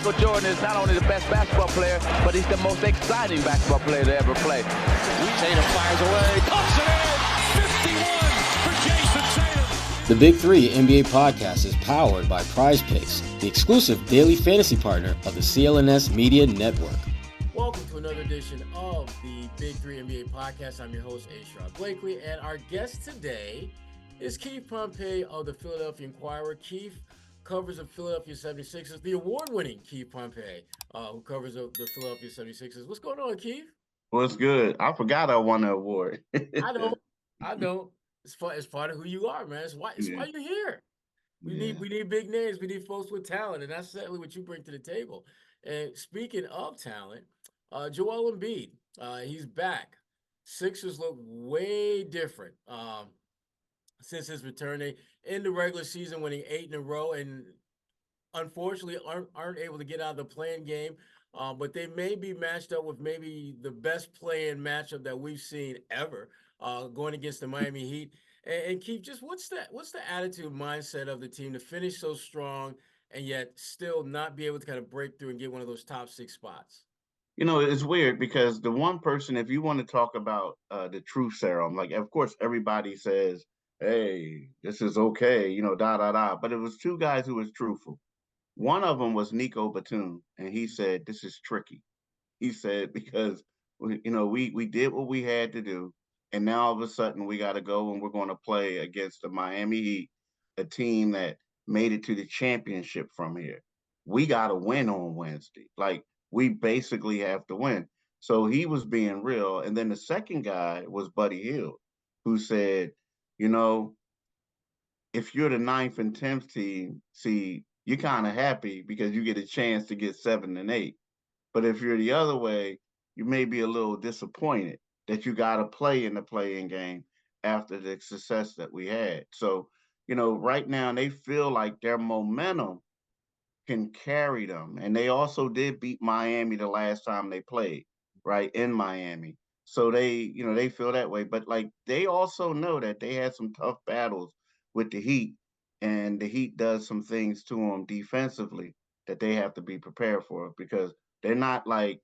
Michael Jordan is not only the best basketball player, but he's the most exciting basketball player to ever play. Tatum fires away, pumps it in, 51 for Jason Tatum. The Big Three NBA podcast is powered by Prize Picks, the exclusive daily fantasy partner of the CLNS Media Network. Welcome to another edition of the Big Three NBA podcast. I'm your host, Sherrod Blakely, and our guest today is Keith Pompey of the Philadelphia Inquirer. Keith covers the Philadelphia 76ers, the award-winning Keith Pompey, who covers the Philadelphia 76ers. What's going on, Keith? What's good? I forgot I won an award. I don't. It's part of who you are, man. It's why you're here. We need big names. We need folks with talent, and that's certainly what you bring to the table. And speaking of talent, Joel Embiid, he's back. Sixers look way different since his return. They in the regular season winning 8 in a row, and unfortunately aren't able to get out of the play-in game. But they may be matched up with maybe the best play-in matchup that we've seen ever, going against the Miami Heat. And Keith, just what's the attitude mindset of the team to finish so strong and yet still not be able to kind of break through and get one of those top 6 spots? You know, it's weird because the one person, if you want to talk about the truth serum, like, of course, everybody says, hey, this is okay, you know, da. But it was 2 guys who was truthful. One of them was Nico Batum, and he said, this is tricky. He said, because, you know, we did what we had to do, and now all of a sudden we got to go and we're going to play against the Miami Heat, a team that made it to the championship from here. We got to win on Wednesday. Like, we basically have to win. So he was being real. And then the second guy was Buddy Hield, who said, you know, if you're the 9th and 10th team, see, you're kind of happy because you get a chance to get 7 and 8. But if you're the other way, you may be a little disappointed that you got to play in the play-in game after the success that we had. So, you know, right now they feel like their momentum can carry them. And they also did beat Miami the last time they played, right, in Miami. So they feel that way. But, like, they also know that they had some tough battles with the Heat, and the Heat does some things to them defensively that they have to be prepared for, because they're not, like,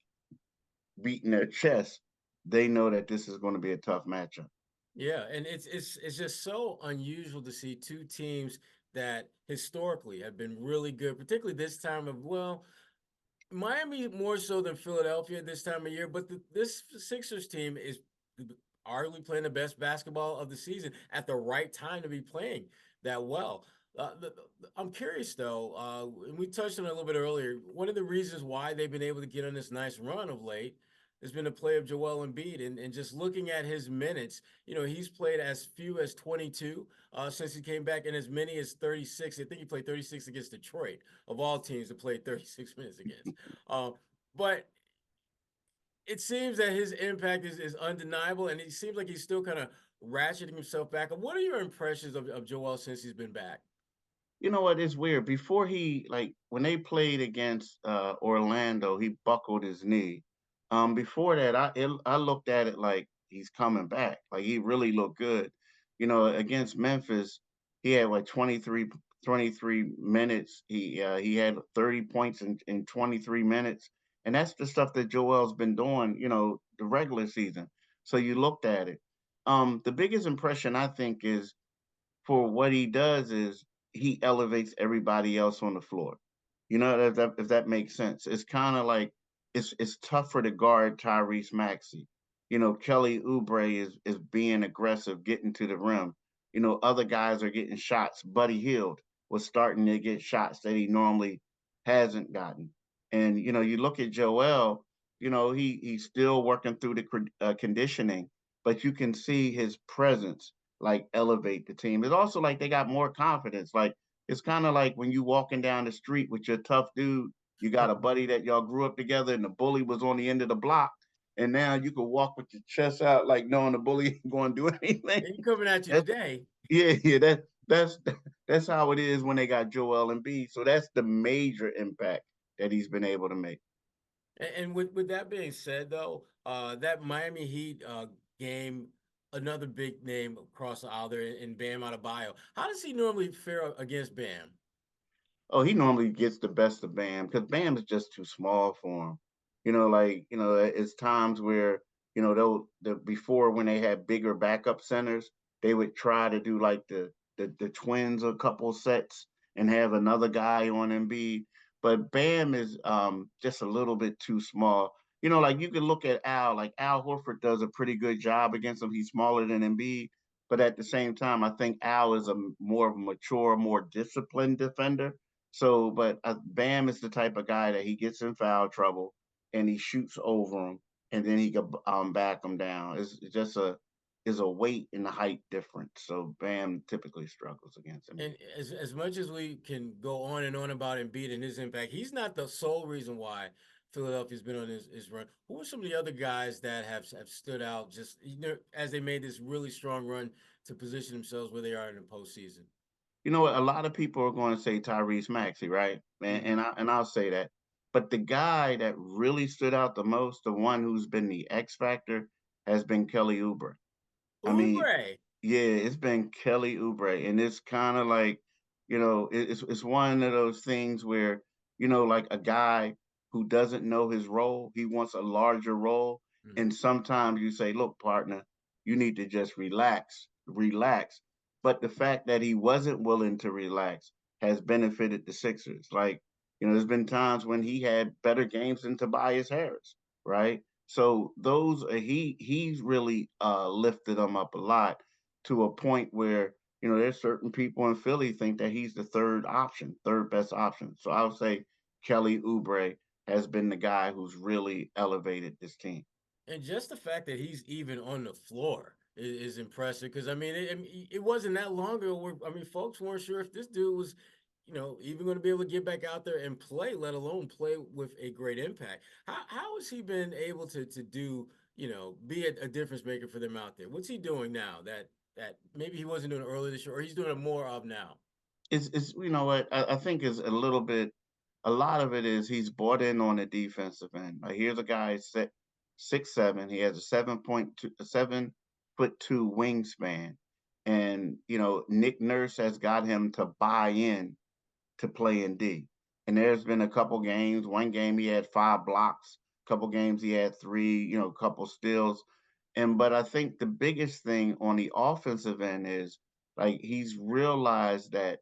beating their chest. They know that this is going to be a tough matchup. Yeah, and it's just so unusual to see 2 teams that historically have been really good, particularly this time of, well, Miami more so than Philadelphia this time of year, but this Sixers team is arguably playing the best basketball of the season at the right time to be playing that well. I'm curious, though, and we touched on it a little bit earlier, one of the reasons why they've been able to get on this nice run of late has been the play of Joel Embiid. And just looking at his minutes, you know, he's played as few as 22 since he came back, and as many as 36. I think he played 36 against Detroit, of all teams to play 36 minutes against. But it seems that his impact is undeniable, and it seems like he's still kind of ratcheting himself back. What are your impressions of Joel since he's been back? You know what? It's weird. Before when they played against Orlando, he buckled his knee. Before that, I looked at it like he's coming back. Like, he really looked good. You know, against Memphis, he had like 23 minutes. He had 30 points in 23 minutes. And that's the stuff that Joel's been doing, you know, the regular season. So you looked at it. The biggest impression, I think, is for what he does is he elevates everybody else on the floor. You know, if that makes sense. It's kind of like it's tougher to guard Tyrese Maxey. You know, Kelly Oubre is being aggressive, getting to the rim. You know, other guys are getting shots. Buddy Hield was starting to get shots that he normally hasn't gotten. And, you know, you look at Joel, you know, he's still working through the conditioning, but you can see his presence like elevate the team. It's also like they got more confidence. Like, it's kind of like when you walking down the street with your tough dude, you got a buddy that y'all grew up together and the bully was on the end of the block. And now you can walk with your chest out, like knowing the bully ain't going to do anything. He's coming at you today. Yeah, that's how it is when they got Joel Embiid. So that's the major impact that he's been able to make. And with that being said, though, that Miami Heat game, another big name across the aisle there in Bam Adebayo. How does he normally fare against Bam? Oh, he normally gets the best of Bam because Bam is just too small for him. It's times where, before when they had bigger backup centers, they would try to do like the twins a couple sets and have another guy on Embiid. But Bam is just a little bit too small. Like you can look at Al, like Al Horford does a pretty good job against him. He's smaller than Embiid, but at the same time, I think Al is a more of a mature, more disciplined defender. So, but Bam is the type of guy that he gets in foul trouble and he shoots over him, and then he can back him down. It's just a weight and a height difference. So Bam typically struggles against him. And as much as we can go on and on about Embiid and his impact, he's not the sole reason why Philadelphia's been on his run. Who are some of the other guys that have stood out just as they made this really strong run to position themselves where they are in the postseason? You know what? A lot of people are going to say Tyrese Maxey, right? And Mm-hmm. I'll say that. But the guy that really stood out the most, the one who's been the X factor, has been Kelly Oubre. I mean, Oubre. yeah, it's been Kelly Oubre, and it's kind of like, it's one of those things where, like a guy who doesn't know his role, he wants a larger role, Mm-hmm. and sometimes you say, "Look, partner, you need to just relax, relax." But the fact that he wasn't willing to relax has benefited the Sixers. Like, there's been times when he had better games than Tobias Harris, right? So those he's really lifted them up a lot to a point where there's certain people in Philly think that he's the third best option. So I would say Kelly Oubre has been the guy who's really elevated this team. And just the fact that he's even on the floor is impressive because it wasn't that long ago where folks weren't sure if this dude was, even going to be able to get back out there and play, let alone play with a great impact. How has he been able to do, be a difference maker for them out there? What's he doing now that maybe he wasn't doing earlier this year, or he's doing it more of now? It's what I think is a little bit. A lot of it is he's bought in on the defensive end. Like here's a guy 6'7". He has a 7'2" wingspan, and Nick Nurse has got him to buy in to play in D. And there's been a couple games. One game he had 5 blocks. A couple games he had 3. A couple steals. But I think the biggest thing on the offensive end is like he's realized that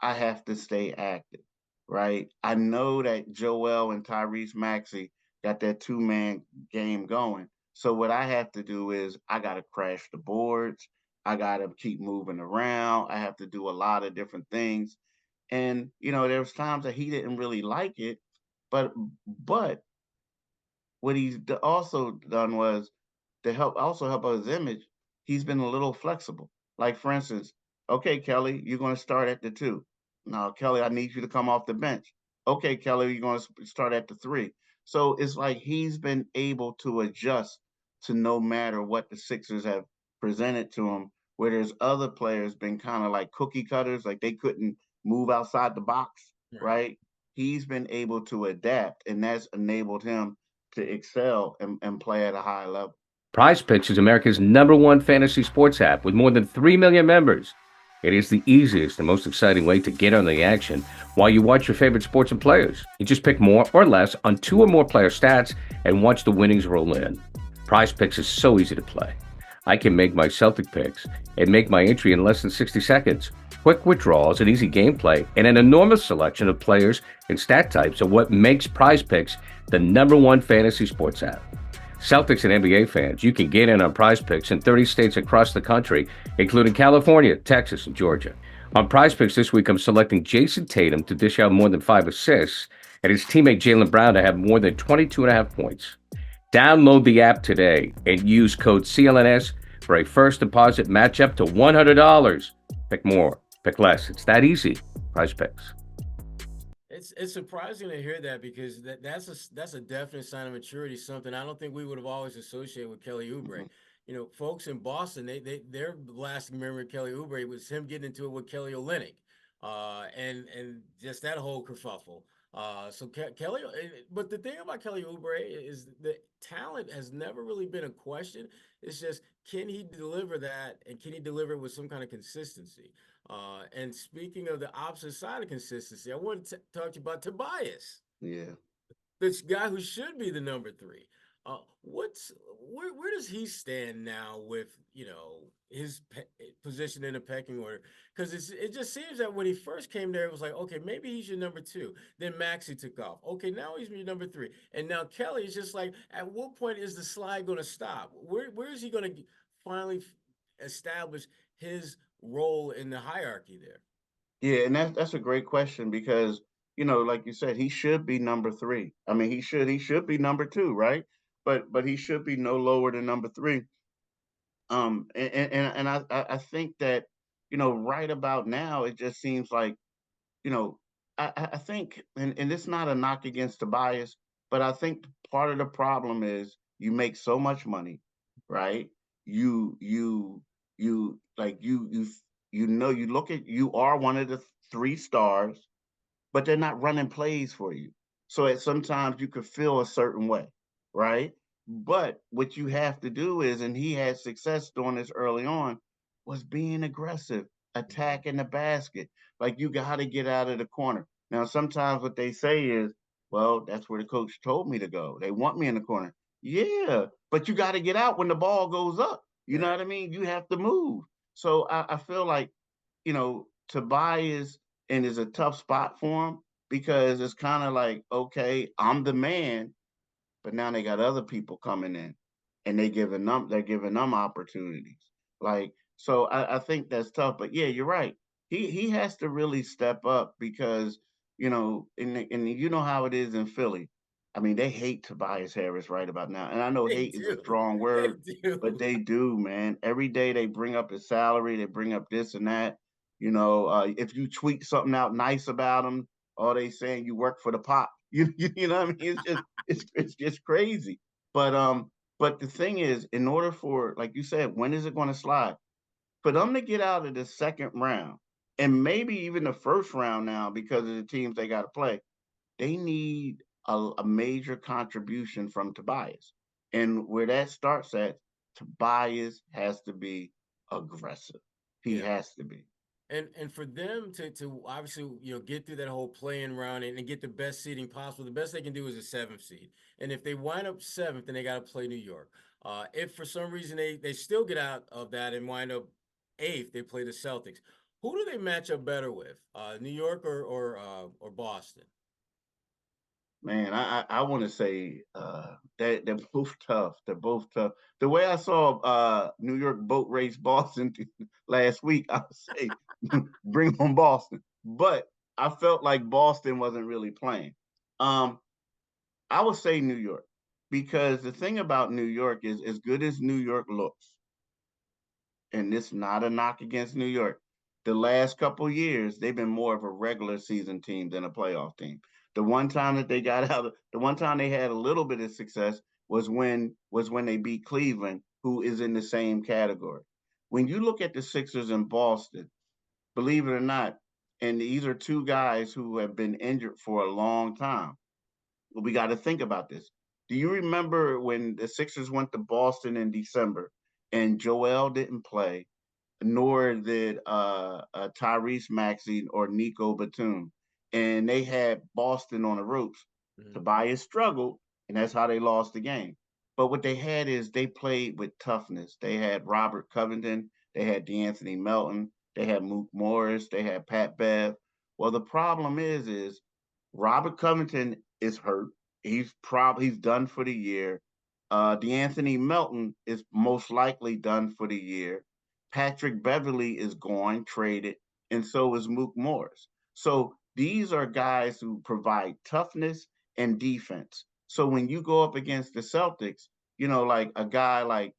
I have to stay active, right? I know that Joel and Tyrese Maxey got that 2-man game going. So what I have to do is I got to crash the boards. I got to keep moving around. I have to do a lot of different things. And there was times that he didn't really like it, but what he's also done was to help his image. He's been a little flexible. Like for instance, okay, Kelly, you're going to start at the 2. Now, Kelly, I need you to come off the bench. Okay, Kelly, you're going to start at the 3. So it's like he's been able to adjust to no matter what the Sixers have presented to him. Where there's other players been kind of like cookie cutters, like they couldn't move outside the box, Right. right? He's been able to adapt, and that's enabled him to excel and play at a high level. Prize Picks is America's #1 fantasy sports app with more than 3 million members. It is the easiest and most exciting way to get on the action while you watch your favorite sports and players. You just pick more or less on 2 or more player stats and watch the winnings roll in. Prize Picks is so easy to play. I can make my Celtic picks and make my entry in less than 60 seconds. Quick withdrawals and easy gameplay and an enormous selection of players and stat types are what makes Prize Picks the #1 fantasy sports app. Celtics and NBA fans, you can get in on Prize Picks in 30 states across the country, including California, Texas, and Georgia. On Prize Picks this week, I'm selecting Jason Tatum to dish out more than 5 assists and his teammate Jaylen Brown to have more than 22.5 points. Download the app today and use code CLNS for a first deposit match up to $100. Pick more, pick less. It's that easy. Prize Picks. It's surprising to hear that because that's a definite sign of maturity. Something I don't think we would have always associated with Kelly Oubre. Mhm. Folks in Boston, their lasting memory of Kelly Oubre was him getting into it with Kelly Olynyk, and just that whole kerfuffle. Kelly, but the thing about Kelly Oubre is the talent has never really been a question. It's just, can he deliver that, and can he deliver with some kind of consistency? And speaking of the opposite side of consistency, I want to talk to you about Tobias, Yeah. this guy who should be the number three. Where does he stand now with his position in the pecking order? Because it just seems that when he first came there, it was like, okay, maybe he's your number two. Then Maxey took off. Okay, now he's your number three, and now Kelly is just like, at what point is the slide going to stop? Where is he going to finally establish his role in the hierarchy there? Yeah, and that's a great question because, like you said, he should be number three. I mean, he should be number two, right? But he should be no lower than number three. And I think that, right about now, it just seems like, you know, I think, and it's not a knock against Tobias, but I think part of the problem is you make so much money, right? You you you like you look at, you are one of the three stars, but they're not running plays for you. So at sometimes you could feel a certain way, right? But what you have to do is, and he had success doing this early on, was being aggressive, attacking the basket. Like, you got to get out of the corner. Now, sometimes what they say is, well, that's where the coach told me to go. They want me in the corner. Yeah, but you got to get out when the ball goes up. You know Right. what I mean? You have to move. So I feel like, Tobias, and is a tough spot for him because it's kind of like, okay, I'm the man, but now they got other people coming in, and they're giving them opportunities. Like, so I think that's tough. But yeah, you're right. He has to really step up because, and you know how it is in Philly. I mean, they hate Tobias Harris right about now. And I know They hate is a do. strong They word, but do. they do, man. Every day they bring up his salary, they bring up this and that. If you tweet something out nice about him, or they saying you work for the pop. You know what I mean? It's just crazy. But the thing is, in order for, like you said, when is it going to slide? For them to get out of the second round, and maybe even the first round now, because of the teams they got to play, they need a major contribution from Tobias. And where that starts at, Tobias has to be aggressive. He Yeah. has to be. And for them to obviously get through that whole playing round and get the best seeding possible, the best they can do is a seventh seed. And if they wind up seventh, then they got to play New York. If for some reason they still get out of that and wind up eighth, they play the Celtics. Who do they match up better with? New York or Boston? Man, I want to say they're both tough. They're both tough. The way I saw New York boat race Boston last week, I would say bring on Boston. But I felt like Boston wasn't really playing. Um, I would say New York, because the thing about New York is, as good as New York looks, and this not a knock against New York. The last couple years, they've been more of a regular season team than a playoff team. The one time they had a little bit of success was when they beat Cleveland, who is in the same category. When you look at the Sixers in Boston, believe it or not, and these are two guys who have been injured for a long time. We got to think about this. Do you remember when the Sixers went to Boston in December and Joel didn't play, nor did Tyrese Maxey or Nico Batum, and they had Boston on the ropes? Mhm. Tobias struggled, and that's how they lost the game. But what they had is they played with toughness. They had Robert Covington, they had DeAnthony Melton, they had Mook Morris, they had Pat Bev. Well, the problem is Robert Covington is hurt. He's done for the year. DeAnthony Melton is most likely done for the year. Patrick Beverly is gone, traded, and so is Mook Morris. So these are guys who provide toughness and defense. So when you go up against the Celtics, like a guy like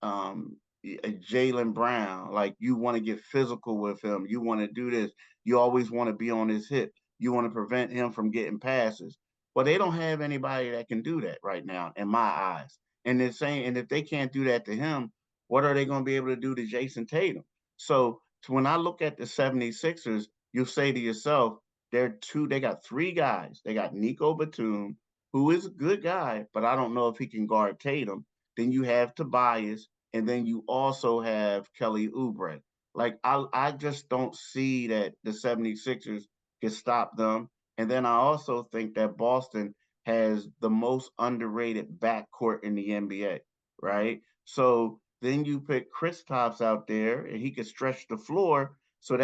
Jaylen Brown, like, you want to get physical with him. You want to do this. You always want to be on his hip. You want to prevent him from getting passes. Well, they don't have anybody that can do that right now, in my eyes. And they're saying, and if they can't do that to him, what are they going to be able to do to Jason Tatum? So when I look at the 76ers, you'll say to yourself, they got three guys. They got Nico Batum, who is a good guy, but I don't know if he can guard Tatum. Then you have Tobias, and then you also have Kelly Oubre. Like, I just don't see that the 76ers can stop them. And then I also think that Boston has the most underrated backcourt in the NBA, right? So then you put Kristaps out there, and he can stretch the floor. So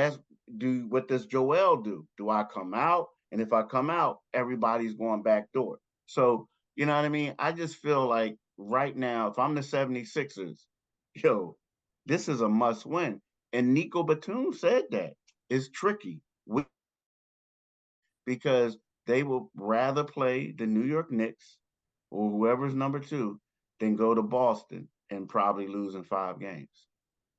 what does Joel do? Do I come out? And if I come out, everybody's going back door. So, you know what I mean? I just feel like right now, if I'm the 76ers, yo, this is a must win. And Nico Batum said that. It's tricky because they will rather play the New York Knicks or whoever's number two than go to Boston and probably lose in 5 games.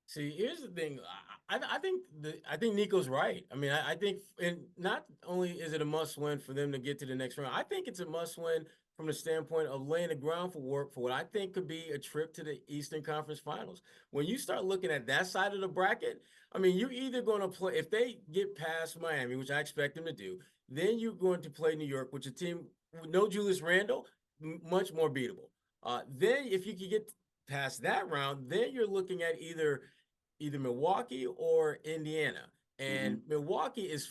See, here's the thing. I think Nico's right. I mean, I think, and not only is it a must win for them to get to the next round, I think it's a must win from the standpoint of laying the ground for work for what I think could be a trip to the Eastern Conference Finals. When you start looking at that side of the bracket, I mean, you're either going to play, if they get past Miami, which I expect them to do, then you're going to play New York, which a team with no Julius Randle, much more beatable. Then if you could get past that round, then you're looking at either Milwaukee or Indiana. And Milwaukee is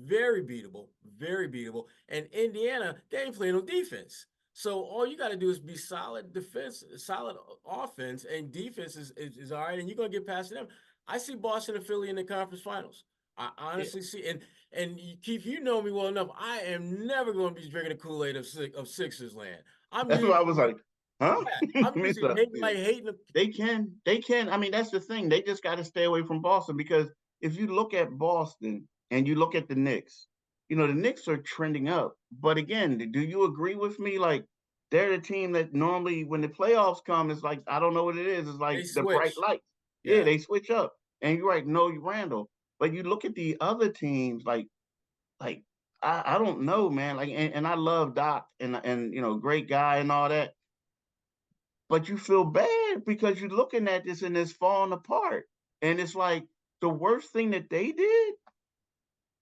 very beatable, very beatable. And Indiana, they ain't playing no defense. So all you got to do is be solid defense, solid offense, and defense is all right. And you're gonna get past them. I see Boston and Philly in the conference finals. I honestly see, and Keith, you know me well enough. I am never going to be drinking the Kool-Aid of Sixers land. I'm That's why I usually, was like, huh? yeah, I'm usually hating them. They can. I mean, that's the thing. They just got to stay away from Boston because if you look at Boston and you look at the Knicks, you know, the Knicks are trending up. But again, do you agree with me? Like, they're the team that normally, when the playoffs come, it's like, I don't know what it is. It's They like the bright switch. lights. Yeah, Yeah. they switch up. And you're right, no Randall. But you look at the other teams, like I don't know, man. Like, and I love Doc and you know, great guy and all that. But you feel bad because you're looking at this and it's falling apart. And it's like the worst thing that they did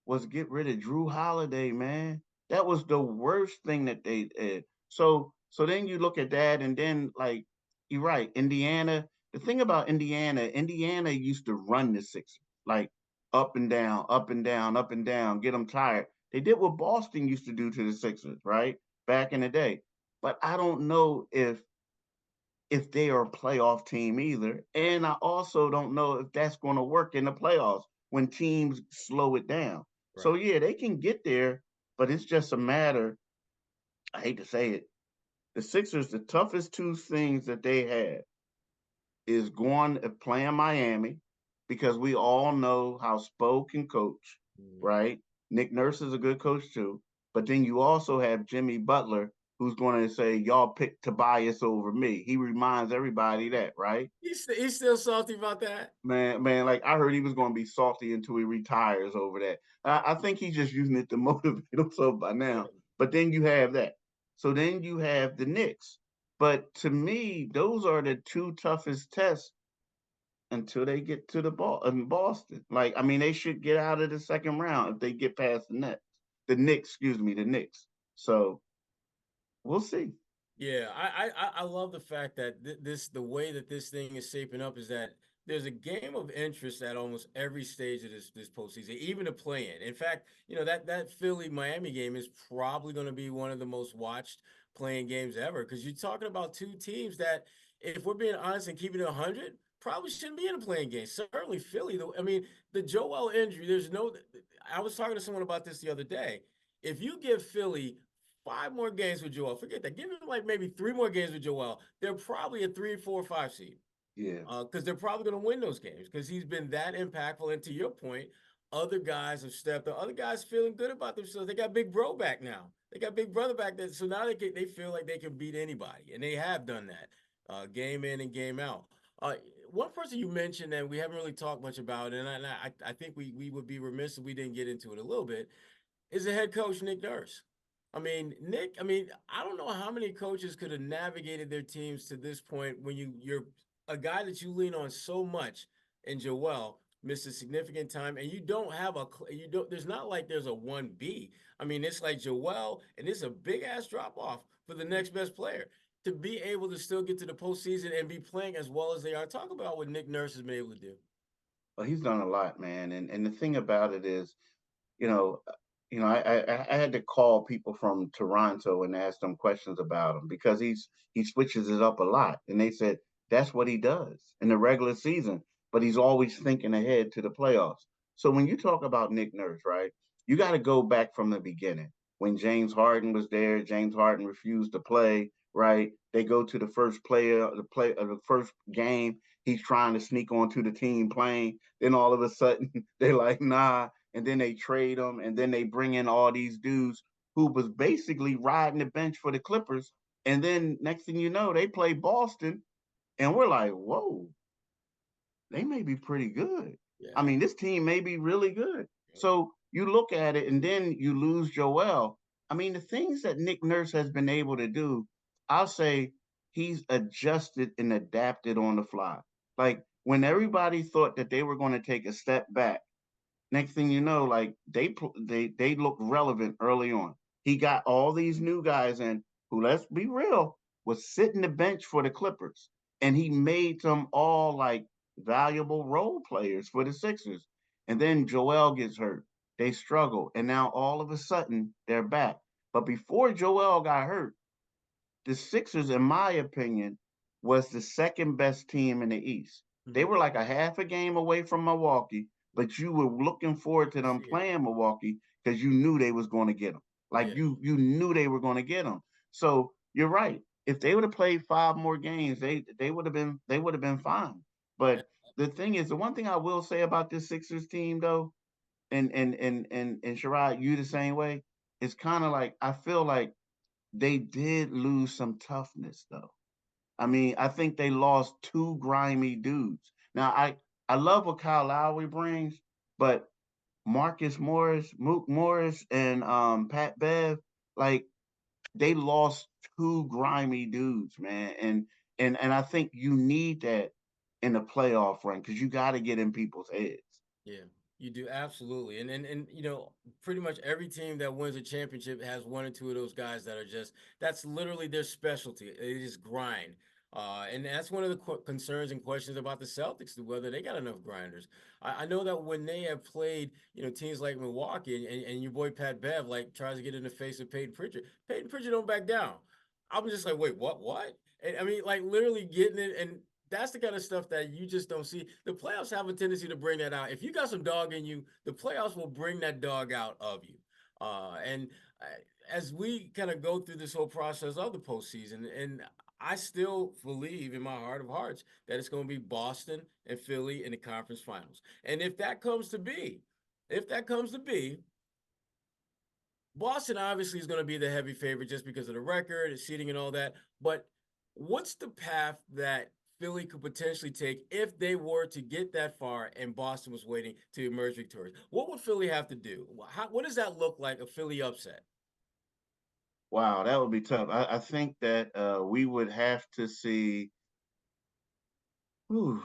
was get rid of Drew Holiday, man. That was the worst thing that they did. So then you look at that, and then like you're right, Indiana. The thing about Indiana used to run the Sixers like up and down, up and down, up and down, get them tired. They did what Boston used to do to the Sixers, right? Back in the day. But I don't know if they are a playoff team either. And I also don't know if that's going to work in the playoffs when teams slow it down. So Right. yeah, they can get there, but it's just a matter. I hate to say it. The Sixers, the toughest two things that they have is going playing Miami, because we all know how Spo can coach, right? Nick Nurse is a good coach too. But then you also have Jimmy Butler, who's going to say, y'all pick Tobias over me. He reminds everybody that, right? He's still salty about that. Man, like I heard he was going to be salty until he retires over that. I think he's just using it to motivate himself by now. But then you have that. So then you have the Knicks. But to me, those are the two toughest tests until they get to the ball in Boston. Like, I mean, they should get out of the second round if they get past the Nets. The Knicks, excuse me, the Knicks. So we'll see. Yeah, I love the fact that the way that this thing is shaping up is that there's a game of interest at almost every stage of this postseason, even the play-in. In fact, you know that Philly Miami game is probably going to be one of the most watched playing games ever because you're talking about two teams that, if we're being honest and keeping it 100, probably shouldn't be in a playing game. Certainly Philly, though. I mean, the Joel injury. There's no. I was talking to someone about this the other day. If you give Philly 5 more games with Joel. Forget that. Give him like maybe 3 more games with Joel. They're probably a 3, 4, 5 seed. Yeah. Because they're probably going to win those games because he's been that impactful. And to your point, other guys have stepped up. Other guys feeling good about themselves. They got Big Bro back now. They got Big Brother back there. So now they feel like they can beat anybody. And they have done that game in and game out. One person you mentioned that we haven't really talked much about, and I think we would be remiss if we didn't get into it a little bit, is the head coach, Nick Nurse. Nick, I don't know how many coaches could have navigated their teams to this point when you're a guy that you lean on so much in Joel, misses significant time, and you don't have there's not like there's a 1B. I mean, it's like Joel, and it's a big ass drop off for the next best player. To be able to still get to the postseason and be playing as well as they are, talk about what Nick Nurse has been able to do. Well, he's done a lot, man. And the thing about it is, you know, I had to call people from Toronto and ask them questions about him because he switches it up a lot, and they said that's what he does in the regular season, but he's always thinking ahead to the playoffs. So when you talk about Nick Nurse, right, you got to go back from the beginning when James Harden was there. James Harden refused to play. Right, they go to the first player, the first game. He's trying to sneak onto the team playing. Then all of a sudden they're like, nah, and then they trade him, and then they bring in all these dudes who was basically riding the bench for the Clippers. And then next thing you know, they play Boston, and we're like, whoa, they may be pretty good. Yeah. I mean, this team may be really good. So you look at it, and then you lose Joel. I mean, the things that Nick Nurse has been able to do, I'll say he's adjusted and adapted on the fly. Like when everybody thought that they were going to take a step back, next thing you know, like they look relevant early on. He got all these new guys in who, let's be real, was sitting the bench for the Clippers, and he made them all like valuable role players for the Sixers. And then Joel gets hurt. They struggle, and now all of a sudden they're back. But before Joel got hurt, the Sixers, in my opinion, was the second best team in the East. They were like a half a game away from Milwaukee, but you were looking forward to them playing Milwaukee because you knew they was going to get them. Like you knew they were going to get them. So you're right. If they would have played 5 more games, they would have been fine. But the thing is, the one thing I will say about this Sixers team though, and Sherrod, you the same way, it's kind of like I feel like they did lose some toughness though. I mean, I think they lost 2 grimy dudes. Now, I love what Kyle Lowry brings, but Marcus Morris, Mook Morris, and Pat Bev, like they lost 2 grimy dudes, man. And I think you need that in the playoff run because you got to get in people's heads. Yeah, you do absolutely, and pretty much every team that wins a championship has one or two of those guys that are that's literally their specialty. It is grind, and that's one of the concerns and questions about the Celtics, whether they got enough grinders. I know that when they have played, teams like Milwaukee, and your boy Pat Bev like tries to get in the face of Peyton Pritchard. Peyton Pritchard don't back down. I'm just like, wait, what? And I mean, like literally getting it and that's the kind of stuff that you just don't see. The playoffs have a tendency to bring that out. If you got some dog in you, the playoffs will bring that dog out of you. And as we kind of go through this whole process of the postseason, and I still believe in my heart of hearts that it's going to be Boston and Philly in the conference finals. And if that comes to be, Boston obviously is going to be the heavy favorite just because of the record, the seeding, and all that. But what's the path that Philly could potentially take if they were to get that far and Boston was waiting to emerge victorious? What would Philly have to do? What does that look like, a Philly upset? Wow, that would be tough. I think that we would have to see. Whew,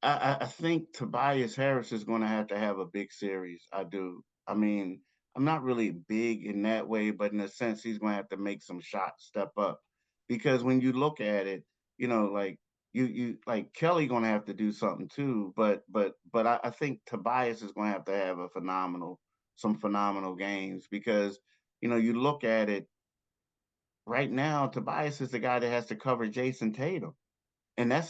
I think Tobias Harris is going to have a big series. I do. I mean, I'm not really big in that way, but in a sense, he's going to have to make some shots, step up, because when you look at it, like you like Kelly going to have to do something too. But I think Tobias is going to have some phenomenal games because you look at it right now. Tobias is the guy that has to cover Jason Tatum. And I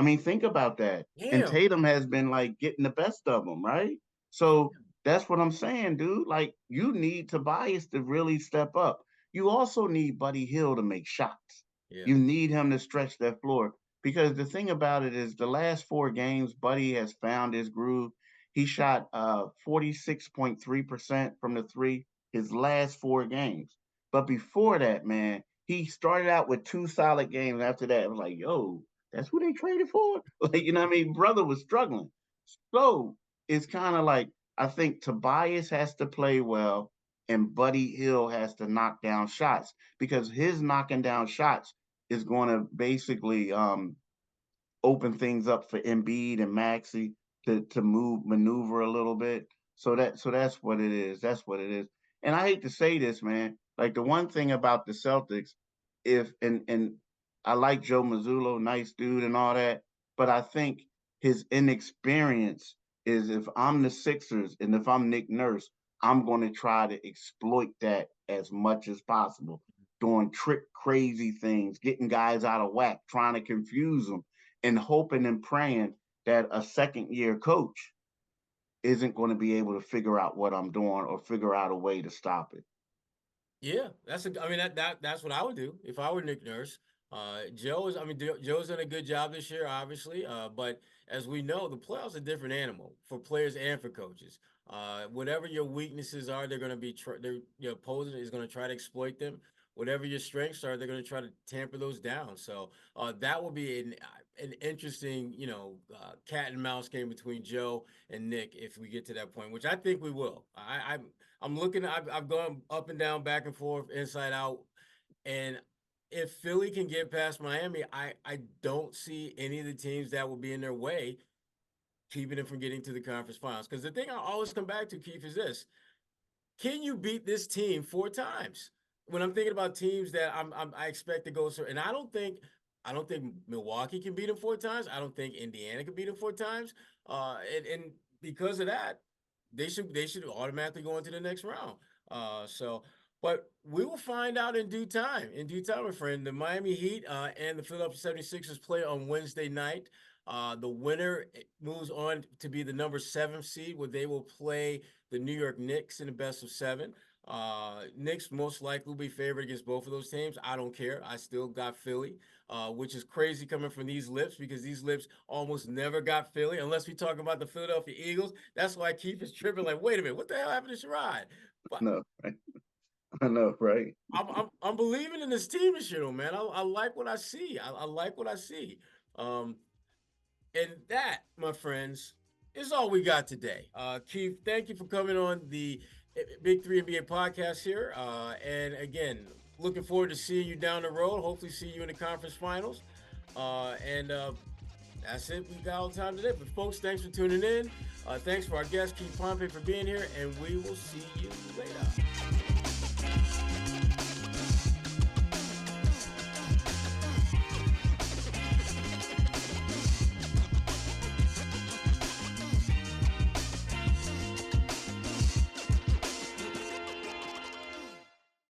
mean, think about that. And Damn. Tatum has been like getting the best of them, right? So that's what I'm saying, dude. Like, you need Tobias to really step up. You also need Buddy Hill to make shots. Yeah. You need him to stretch that floor. Because the thing about it is the last 4 games, Buddy has found his groove. He shot 46.3% from the 3 his last 4 games. But before that, man, he started out with 2 solid games. After that, it was like, yo, that's who they traded for? Like, you know what I mean? Brother was struggling. So it's kind of like, I think Tobias has to play well and Buddy Hill has to knock down shots because his knocking down shots is going to basically open things up for Embiid and Maxey to maneuver a little bit. So that's what it is. That's what it is. And I hate to say this, man. Like the one thing about the Celtics, if and I like Joe Mazzulla, nice dude and all that, but I think his inexperience is if I'm the Sixers and if I'm Nick Nurse, I'm going to try to exploit that as much as possible, doing trick crazy things, getting guys out of whack, trying to confuse them, and hoping and praying that a second year coach isn't going to be able to figure out what I'm doing or figure out a way to stop it. Yeah, I mean that's what I would do if I were Nick Nurse. Joe's done a good job this year, obviously. But as we know, the playoffs are a different animal for players and for coaches. Whatever your weaknesses are, they're going to be your opponent is going to try to exploit them. Whatever your strengths are, they're going to try to tamper those down. So that will be an interesting, cat and mouse game between Joe and Nick if we get to that point, which I think we will. I'm looking. I've gone up and down, back and forth, inside out, and if Philly can get past Miami, I don't see any of the teams that will be in their way keeping them from getting to the conference finals. Because the thing I always come back to, Keith, is this: can you beat this team 4 times? When I'm thinking about teams that I expect to go, and I don't think Milwaukee can beat them 4 times. I don't think Indiana can beat them 4 times. And because of that, they should automatically go into the next round. But we will find out in due time. In due time, my friend. The Miami Heat and the Philadelphia 76ers play on Wednesday night. The winner moves on to be the number 7 seed, where they will play the New York Knicks in the best of 7. Knicks most likely will be favored against both of those teams. I don't care. I still got Philly, which is crazy coming from these lips because these lips almost never got Philly unless we talk about the Philadelphia Eagles. That's why Keith is tripping like, wait a minute, what the hell happened to Sherrod? But No, right? I know, right? I'm believing in this team this year, though, man. I like what I see. I like what I see. And that, my friends, is all we got today. Keith, thank you for coming on the Big 3 NBA podcast here. And again, looking forward to seeing you down the road. Hopefully see you in the conference finals. That's it. We got all the time today. But folks, thanks for tuning in. Thanks for our guest, Keith Pompey, for being here. And we will see you later.